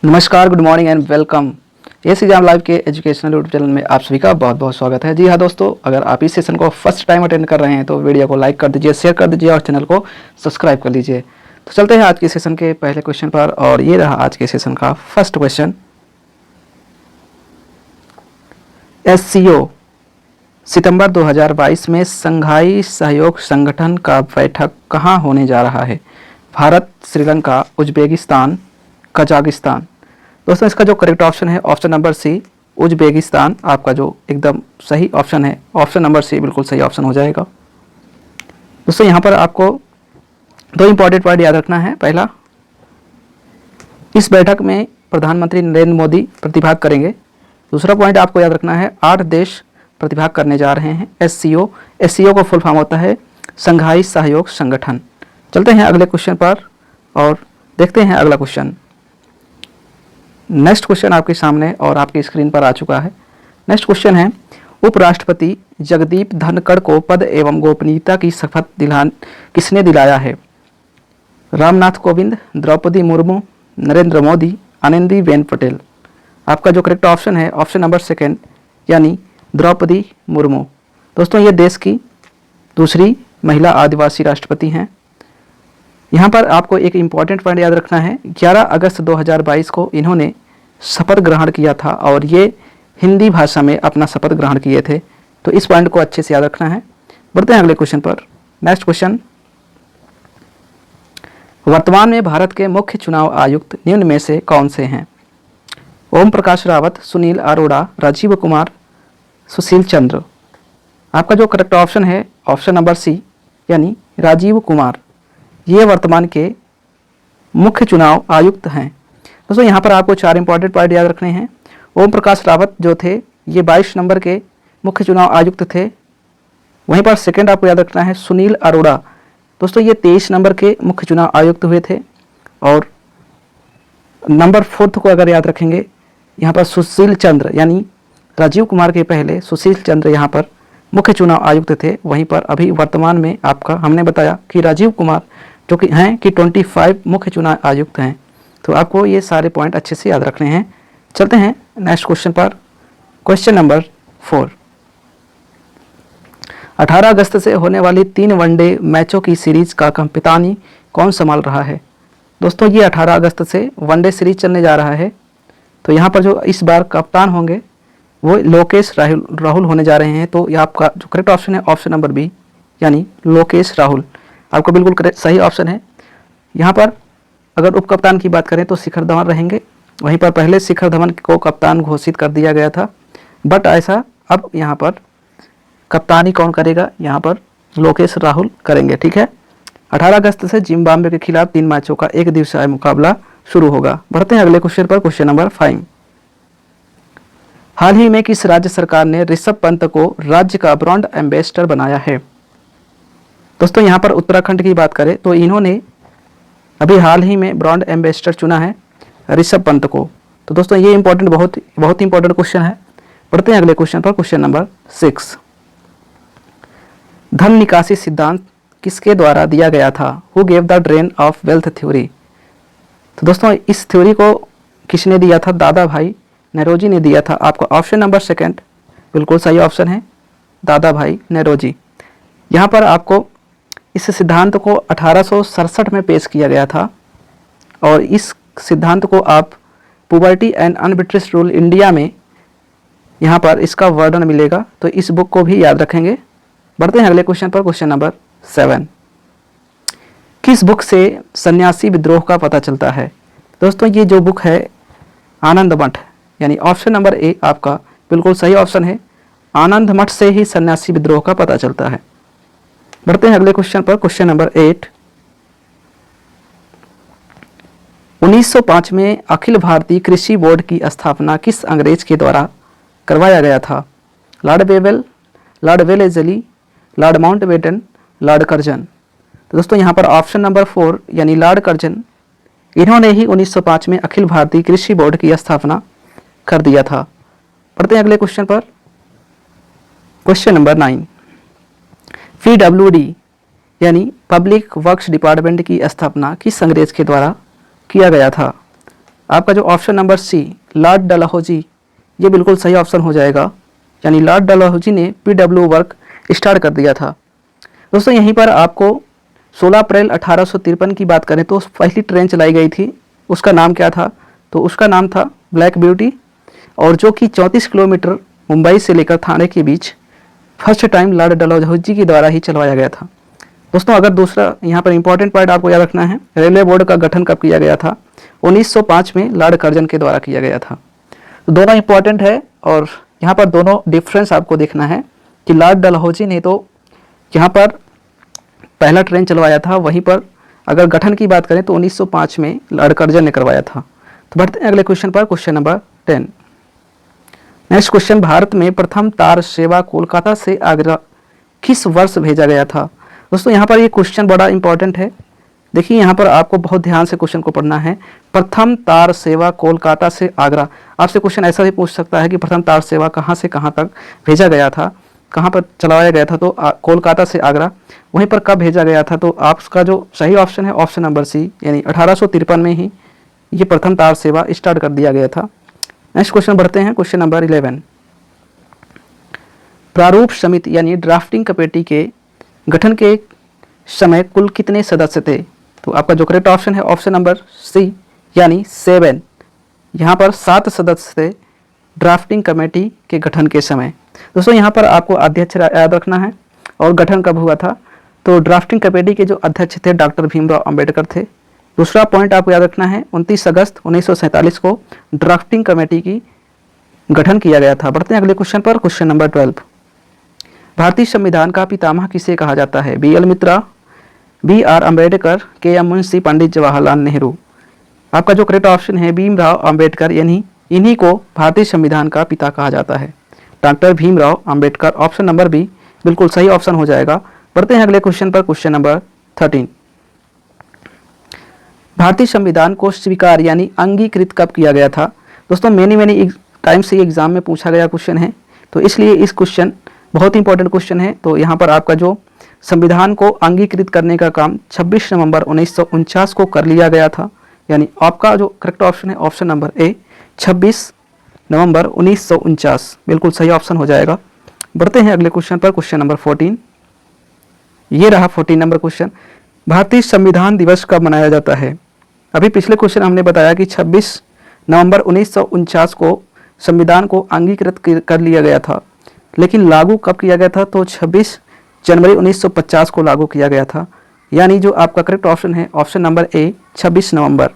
नमस्कार, good morning and welcome. S exam live के educational YouTube channel में आप सभी का बहुत बहुत स्वागत है। जी हाँ दोस्तों, अगर आप इस सेशन को फर्स्ट टाइम अटेंड कर रहे हैं तो वीडियो को लाइक कर दीजिए, शेयर कर दीजिए और चैनल को सब्सक्राइब कर लीजिए। तो चलते हैं आज के सेशन के पहले क्वेश्चन पर, और ये रहा आज के सेशन का फर्स्ट क्वेश्चन। SCO सितंबर 2022 में संघाई सहयोग संगठन का बैठक कहाँ होने जा रहा है? Bharat, Sri Lanka, Uzbekistan, Kazakhstan. दोस्तों इसका जो करेक्ट ऑप्शन है ऑप्शन नंबर सी, उज्बेकिस्तान आपका जो एकदम सही ऑप्शन है। ऑप्शन नंबर सी बिल्कुल सही ऑप्शन हो जाएगा। दोस्तों यहाँ पर आपको दो इंपॉर्टेंट पॉइंट याद रखना है। पहला, इस बैठक में प्रधानमंत्री नरेंद्र मोदी प्रतिभाग करेंगे। दूसरा पॉइंट आपको याद रखना है, 8 देश प्रतिभाग करने जा रहे हैं। SCO को फुल फॉर्म होता है संघाई सहयोग संगठन। चलते हैं अगले क्वेश्चन पर और देखते हैं अगला क्वेश्चन। नेक्स्ट क्वेश्चन आपके सामने और आपकी स्क्रीन पर आ चुका है। नेक्स्ट क्वेश्चन है, उपराष्ट्रपति जगदीप धनखड़ को पद एवं गोपनीयता की शपथ किसने दिलाया है? रामनाथ कोविंद, द्रौपदी मुर्मू, नरेंद्र मोदी, आनंदीबेन पटेल। आपका जो करेक्ट ऑप्शन है ऑप्शन नंबर सेकेंड, यानी द्रौपदी मुर्मू। दोस्तों ये देश की दूसरी महिला आदिवासी राष्ट्रपति हैं। यहाँ पर आपको एक इम्पॉर्टेंट पॉइंट याद रखना है, 11 अगस्त 2022 को इन्होंने शपथ ग्रहण किया था और ये हिंदी भाषा में अपना शपथ ग्रहण किए थे। तो इस पॉइंट को अच्छे से याद रखना है। बढ़ते हैं अगले क्वेश्चन पर। नेक्स्ट क्वेश्चन, वर्तमान में भारत के मुख्य चुनाव आयुक्त निम्न में से कौन से हैं? ओम प्रकाश रावत, सुनील अरोड़ा, राजीव कुमार, सुशील चंद्र। आपका जो करेक्ट ऑप्शन है ऑप्शन नंबर सी, यानी राजीव कुमार। ये वर्तमान के मुख्य चुनाव आयुक्त हैं। दोस्तों यहाँ पर आपको 4 इंपॉर्टेंट पॉइंट याद रखने हैं। ओम प्रकाश रावत जो थे ये 22 नंबर के मुख्य चुनाव आयुक्त थे। वहीं पर सेकंड आपको याद रखना है सुनील अरोड़ा। दोस्तों ये 23 नंबर के मुख्य चुनाव आयुक्त हुए थे। और नंबर 4 को अगर याद रखेंगे, यहाँ पर सुशील चंद्र, यानी राजीव कुमार के पहले सुशील चंद्र यहाँ पर मुख्य चुनाव आयुक्त थे। वहीं पर अभी वर्तमान में आपका हमने बताया कि राजीव कुमार जो कि हैं कि 25 मुख्य चुनाव आयुक्त हैं। तो आपको ये सारे पॉइंट अच्छे से याद रखने हैं। चलते हैं नेक्स्ट क्वेश्चन पर। क्वेश्चन नंबर 4, 18 अगस्त से होने वाली 3 वनडे मैचों की सीरीज का कप्तानी कौन संभाल रहा है? दोस्तों ये 18 अगस्त से वनडे सीरीज चलने जा रहा है। तो यहाँ पर जो इस बार कप्तान होंगे वो लोकेश राहुल होने जा रहे हैं। तो ये आपका जो करेक्ट ऑप्शन है ऑप्शन नंबर बी, यानी लोकेश राहुल आपको बिल्कुल करेक्ट सही ऑप्शन है। यहाँ पर अगर उप कप्तान की बात करें तो शिखर धवन रहेंगे। वहीं पर पहले शिखर धवन को कप्तान घोषित कर दिया गया था, बट ऐसा अब यहाँ पर कप्तानी कौन करेगा? यहाँ पर लोकेश राहुल करेंगे। ठीक है, 18 अगस्त से जिम्बाब्वे के खिलाफ 3 मैचों का एक दिवसीय मुकाबला शुरू होगा। बढ़ते हैं अगले क्वेश्चन पर। क्वेश्चन नंबर 5, हाल ही में किस राज्य सरकार ने ऋषभ पंत को राज्य का ब्रांड एम्बेसडर बनाया है? दोस्तों यहाँ पर उत्तराखंड की बात करें तो इन्होंने अभी हाल ही में ब्रांड एम्बेसडर चुना है ऋषभ पंत को। तो दोस्तों ये इंपॉर्टेंट बहुत इंपॉर्टेंट क्वेश्चन है। बढ़ते हैं अगले क्वेश्चन पर। क्वेश्चन नंबर 6, धन निकासी सिद्धांत किसके द्वारा दिया गया था? Who gave the drain of wealth theory. तो दोस्तों इस थ्योरी को किसने दिया था? दादा भाई नौरोजी ने दिया था। आपका ऑप्शन नंबर सेकंड बिल्कुल सही ऑप्शन है, दादा भाई नौरोजी। यहाँ पर आपको इस सिद्धांत को 1867 में पेश किया गया था और इस सिद्धांत को आप puberty and un-British rule India में यहाँ पर इसका वर्णन मिलेगा। तो इस बुक को भी याद रखेंगे। बढ़ते हैं अगले क्वेश्चन पर। क्वेश्चन नंबर 7, किस बुक से सन्यासी विद्रोह का पता चलता है? दोस्तों ये जो बुक है आनंद मठ, यानी ऑप्शन नंबर ए आपका बिल्कुल सही ऑप्शन है। आनंद मठ से ही सन्यासी विद्रोह का पता चलता है। बढ़ते हैं अगले क्वेश्चन पर। क्वेश्चन नंबर 8, 1905 में अखिल भारतीय कृषि बोर्ड की स्थापना किस अंग्रेज के द्वारा करवाया गया था? Lord Wavell, Lord Wellesley, Lord Mountbatten, Lord Curzon. तो दोस्तों यहाँ पर ऑप्शन नंबर 4 यानी लॉर्ड कर्जन, इन्होंने ही 1905 में अखिल भारतीय कृषि बोर्ड की स्थापना कर दिया था। बढ़ते हैं अगले क्वेश्चन पर। क्वेश्चन नंबर 9, PWD यानी पब्लिक वर्क्स डिपार्टमेंट की स्थापना किस अंग्रेज के द्वारा किया गया था? आपका जो option number C Lord Dalhousie, ये बिल्कुल सही ऑप्शन हो जाएगा। यानी लॉर्ड डलहौजी ने PW वर्क स्टार्ट कर दिया था। दोस्तों यहीं पर आपको 16 अप्रैल 1853 की बात करें तो पहली ट्रेन चलाई गई थी, उसका नाम क्या था? तो उसका नाम था ब्लैक ब्यूटी, और जो कि 34 किलोमीटर मुंबई से लेकर थाने के बीच फर्स्ट टाइम लॉर्ड डलहौजी के द्वारा ही चलवाया गया था। दोस्तों अगर दूसरा यहाँ पर इंपॉर्टेंट पॉइंट आपको याद रखना है, रेलवे बोर्ड का गठन कब किया गया था? 1905 में लॉर्ड कर्जन के द्वारा किया गया था। तो दोनों इंपॉर्टेंट है और यहाँ पर दोनों डिफरेंस आपको देखना है कि लॉर्ड डलहौजी ने तो यहाँ पर पहला ट्रेन चलवाया था, वहीं पर अगर गठन की बात करें तो 1905 में लॉर्ड कर्जन ने करवाया था। तो बढ़ते हैं अगले क्वेश्चन पर, question number 10। Next question, Bharat में प्रथम तार सेवा कोलकाता से आगरा किस वर्ष भेजा गया था? दोस्तों यहाँ पर ये क्वेश्चन बड़ा इंपॉर्टेंट है। देखिए यहाँ पर आपको बहुत ध्यान से क्वेश्चन को पढ़ना है। प्रथम तार सेवा कोलकाता से आगरा, आपसे क्वेश्चन ऐसा भी पूछ सकता है कि प्रथम तार सेवा कहाँ से कहाँ तक भेजा गया था, कहाँ पर चलाया गया था? तो कोलकाता से आगरा, वहीं पर कब भेजा गया था? तो आपका जो सही ऑप्शन है ऑप्शन नंबर सी, यानी 1853 में ही ये प्रथम तार सेवा स्टार्ट कर दिया गया था। नेक्स्ट क्वेश्चन बढ़ते हैं, क्वेश्चन नंबर 11। प्रारूप समिति यानी ड्राफ्टिंग कमेटी के गठन के समय कुल कितने सदस्य थे? तो आपका जो करेक्ट ऑप्शन है ऑप्शन नंबर सी, यानी 7। यहाँ पर 7 सदस्य थे ड्राफ्टिंग कमेटी के गठन के समय। दोस्तों यहाँ पर आपको अध्यक्ष याद रखना है और गठन कब हुआ था? तो ड्राफ्टिंग कमेटी के जो अध्यक्ष थे डॉक्टर भीमराव अंबेडकर थे। दूसरा पॉइंट आपको याद रखना है 29 अगस्त 1947 को ड्राफ्टिंग कमेटी की गठन किया गया था। बढ़ते हैं अगले क्वेश्चन पर, क्वेश्चन नंबर 12। भारतीय संविधान का पितामह किसे कहा जाता है? BL मित्रा, BR अम्बेडकर, KM मुंशी, पंडित जवाहरलाल नेहरू। आपका जो करेक्ट ऑप्शन है भीमराव अंबेडकर, यानी इन्हीं को भारतीय संविधान का पिता कहा जाता है, doctor Bhimrao Ambedkar. Option number B बिल्कुल सही ऑप्शन हो जाएगा। बढ़ते हैं अगले क्वेश्चन पर, क्वेश्चन नंबर 13। भारतीय संविधान को स्वीकार यानी अंगीकृत कब किया गया था? दोस्तों मैनी टाइम से एग्जाम में पूछा गया क्वेश्चन है, तो इसलिए इस क्वेश्चन बहुत इंपॉर्टेंट क्वेश्चन है। तो यहाँ पर आपका जो संविधान को अंगीकृत करने का काम 26 नवंबर 1949 को कर लिया गया था, यानी आपका जो करेक्ट ऑप्शन है ऑप्शन नंबर ए, 26 नवंबर 1949 बिल्कुल सही ऑप्शन हो जाएगा। बढ़ते हैं अगले क्वेश्चन पर, क्वेश्चन नंबर 14। ये रहा 14 नंबर क्वेश्चन, भारतीय संविधान दिवस कब मनाया जाता है? अभी पिछले क्वेश्चन हमने बताया कि 26 नवंबर 1949 को संविधान को अंगीकृत कर लिया गया था, लेकिन लागू कब किया गया था? तो 26 जनवरी 1950 को लागू किया गया था, यानी जो आपका करेक्ट ऑप्शन है ऑप्शन नंबर ए, 26 नवंबर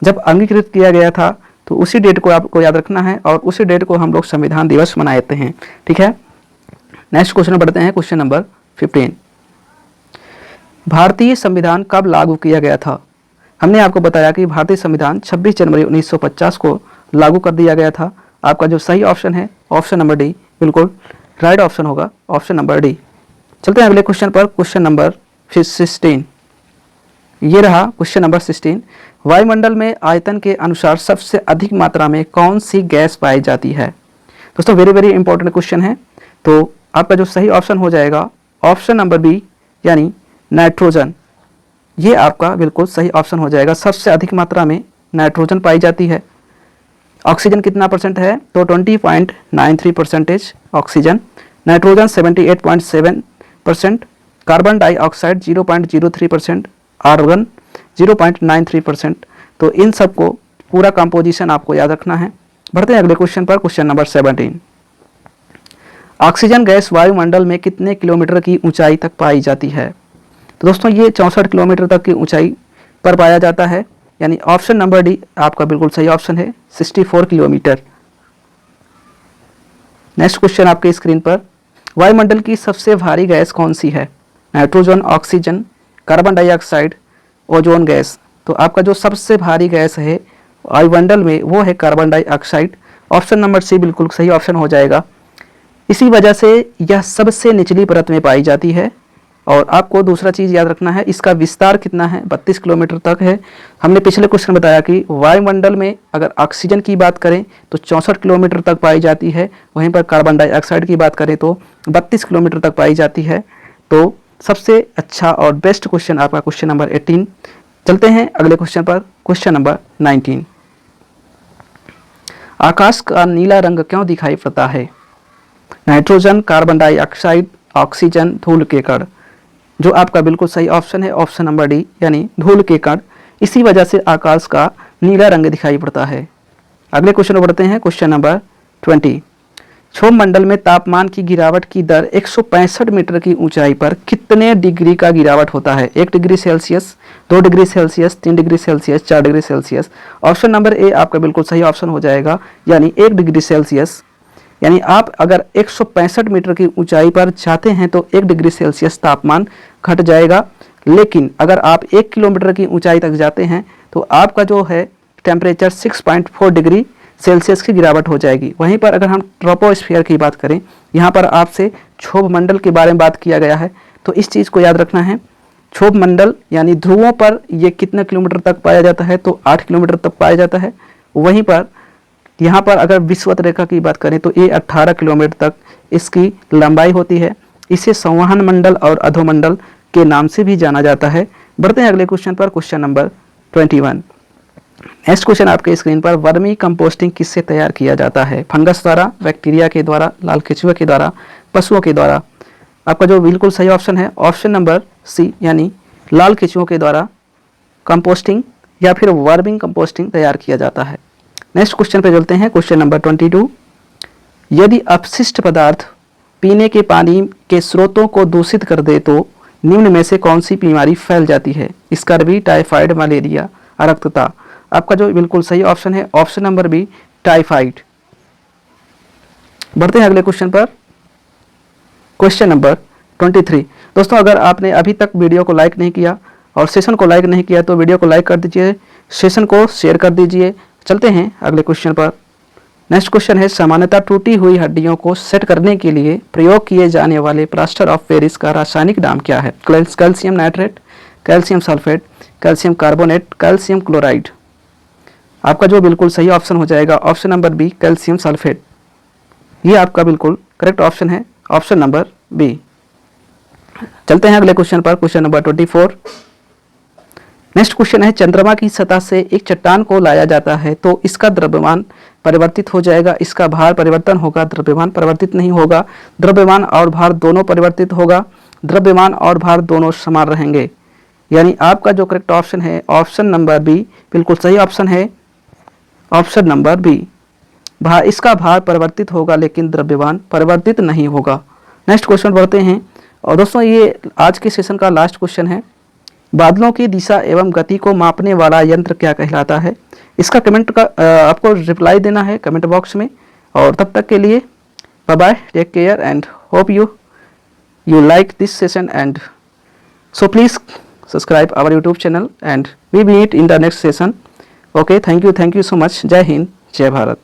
जब अंगीकृत किया गया था, तो उसी डेट को आपको याद रखना है और उसी डेट को हम लोग संविधान दिवस मनाते हैं। ठीक है, नेक्स्ट क्वेश्चन बढ़ते हैं, क्वेश्चन नंबर 15। भारतीय संविधान कब लागू किया गया था? हमने आपको बताया कि भारतीय संविधान 26 जनवरी 1950 को लागू कर दिया गया था। आपका जो सही ऑप्शन है ऑप्शन नंबर डी बिल्कुल राइट ऑप्शन होगा, ऑप्शन नंबर डी। चलते हैं अगले क्वेश्चन पर, क्वेश्चन नंबर 16। ये रहा क्वेश्चन नंबर 16। वायुमंडल में आयतन के अनुसार सबसे अधिक मात्रा में कौन सी गैस पाई जाती है? दोस्तों वेरी वेरी इंपॉर्टेंट क्वेश्चन है। तो आपका जो सही ऑप्शन हो जाएगा ऑप्शन नंबर बी, यानी नाइट्रोजन। ये आपका बिल्कुल सही ऑप्शन हो जाएगा। सबसे अधिक मात्रा में नाइट्रोजन पाई जाती है। ऑक्सीजन कितना परसेंट है? तो 20.93% oxygen, nitrogen 78.7%, carbon dioxide 0.03%, argon 0.93%। तो इन सब को पूरा कंपोजिशन आपको याद रखना है। बढ़ते हैं अगले क्वेश्चन पर, क्वेश्चन नंबर 17। ऑक्सीजन गैस वायुमंडल में कितने किलोमीटर की ऊंचाई तक पाई जाती है? तो दोस्तों ये 64 किलोमीटर तक की ऊंचाई पर पाया जाता है, यानी ऑप्शन नंबर डी आपका बिल्कुल सही ऑप्शन है, 64 किलोमीटर। नेक्स्ट क्वेश्चन आपके स्क्रीन पर, वायुमंडल की सबसे भारी गैस कौन सी है? Nitrogen, oxygen, carbon dioxide, ozone gas. तो आपका जो सबसे भारी गैस है वायुमंडल में वो है carbon dioxide. Option number C बिल्कुल सही ऑप्शन हो जाएगा। इसी वजह से यह सबसे निचली परत में पाई जाती है। और आपको दूसरा चीज़ याद रखना है, इसका विस्तार कितना है? 32 किलोमीटर तक है। हमने पिछले क्वेश्चन बताया कि वायुमंडल में अगर ऑक्सीजन की बात करें तो 64 किलोमीटर तक पाई जाती है, वहीं पर कार्बन डाइऑक्साइड की बात करें तो 32 किलोमीटर तक पाई जाती है। तो सबसे अच्छा और बेस्ट क्वेश्चन आपका क्वेश्चन नंबर 18। चलते हैं अगले क्वेश्चन पर, क्वेश्चन नंबर 19। आकाश का नीला रंग क्यों दिखाई पड़ता है? नाइट्रोजन, कार्बन डाइऑक्साइड, ऑक्सीजन, धूल के कण। जो आपका बिल्कुल सही ऑप्शन है ऑप्शन नंबर डी, यानी धूल के कण। इसी वजह से आकाश का नीला रंग दिखाई पड़ता है। अगले क्वेश्चन को बढ़ते हैं, क्वेश्चन नंबर 20। क्षोभ मंडल में तापमान की गिरावट की दर 165 मीटर की ऊंचाई पर कितने डिग्री का गिरावट होता है? 1 degree Celsius, 2 degree Celsius, 3 degree Celsius, 4 degree Celsius. Option number A आपका बिल्कुल सही ऑप्शन हो जाएगा, यानी 1 डिग्री सेल्सियस। यानी आप अगर 165 मीटर की ऊंचाई पर जाते हैं तो 1 डिग्री सेल्सियस तापमान घट जाएगा, लेकिन अगर आप 1 किलोमीटर की ऊंचाई तक जाते हैं तो आपका जो है टेम्परेचर 6.4 डिग्री सेल्सियस की गिरावट हो जाएगी। वहीं पर अगर हम ट्रोपोस्फीयर की बात करें, यहाँ पर आपसे क्षोभ मंडल के बारे में बात किया गया है, तो इस चीज़ को याद रखना है। क्षोभ मंडल यानी ध्रुवों पर ये कितने किलोमीटर तक पाया जाता है? तो 8 किलोमीटर तक पाया जाता है। वहीं पर यहाँ पर अगर विषुवत रेखा की बात करें तो ये 18 किलोमीटर तक इसकी लंबाई होती है। इसे संवहन मंडल और अधोमंडल के नाम से भी जाना जाता है। बढ़ते हैं अगले क्वेश्चन पर, क्वेश्चन नंबर 21। नेक्स्ट क्वेश्चन आपके स्क्रीन पर, वर्मी कंपोस्टिंग किससे तैयार किया जाता है? फंगस द्वारा, बैक्टीरिया के द्वारा, लाल केंचुए के द्वारा, पशुओं के द्वारा। आपका जो बिल्कुल सही ऑप्शन है ऑप्शन नंबर सी, यानी लाल केंचुओं के द्वारा कंपोस्टिंग या फिर वर्मिंग कंपोस्टिंग तैयार किया जाता है। नेक्स्ट क्वेश्चन पे चलते हैं, क्वेश्चन नंबर 22। यदि अपशिष्ट पदार्थ पीने के पानी के स्रोतों को दूषित कर दे तो निम्न में से कौन सी बीमारी फैल जाती है? स्कर्वी, टाइफाइड, मलेरिया, अरक्तता। आपका जो बिल्कुल सही ऑप्शन है ऑप्शन नंबर बी, टाइफाइड। बढ़ते हैं अगले क्वेश्चन पर, क्वेश्चन नंबर 23। दोस्तों अगर आपने अभी तक वीडियो को लाइक नहीं किया और सेशन को लाइक नहीं किया तो वीडियो को लाइक कर दीजिए, सेशन को शेयर कर दीजिए। चलते हैं अगले क्वेश्चन पर। नेक्स्ट क्वेश्चन है, सामान्यतः टूटी हुई हड्डियों को सेट करने के लिए प्रयोग किए जाने वाले प्लास्टर ऑफ पेरिस का रासायनिक नाम क्या है? Calcium nitrate, calcium sulphate, calcium carbonate, calcium chloride. आपका जो बिल्कुल सही ऑप्शन हो जाएगा option number B, calcium sulphate. ये आपका बिल्कुल करेक्ट ऑप्शन है ऑप्शन नंबर बी। चलते हैं अगले क्वेश्चन पर, क्वेश्चन नंबर 24। नेक्स्ट क्वेश्चन है, चंद्रमा की सतह से एक चट्टान को लाया जाता है तो इसका द्रव्यमान परिवर्तित हो जाएगा, इसका भार परिवर्तन होगा, द्रव्यमान परिवर्तित नहीं होगा। द्रव्यमान और भार दोनों परिवर्तित होगा, द्रव्यमान और भार दोनों समान रहेंगे। यानी आपका जो करेक्ट ऑप्शन है ऑप्शन नंबर बी, बिल्कुल सही ऑप्शन है ऑप्शन नंबर बी। इसका भार परिवर्तित होगा लेकिन द्रव्यमान परिवर्तित नहीं होगा। नेक्स्ट क्वेश्चन बढ़ते हैं, और दोस्तों ये आज के सेशन का लास्ट क्वेश्चन है। बादलों की दिशा एवं गति को मापने वाला यंत्र क्या कहलाता है? इसका कमेंट का आपको रिप्लाई देना है कमेंट बॉक्स में। और तब तक के लिए bye bye, take care and hope you like this session, and so please subscribe our YouTube channel and we meet in the next session. Okay, thank you so much. Jai Hind, Jai Bharat.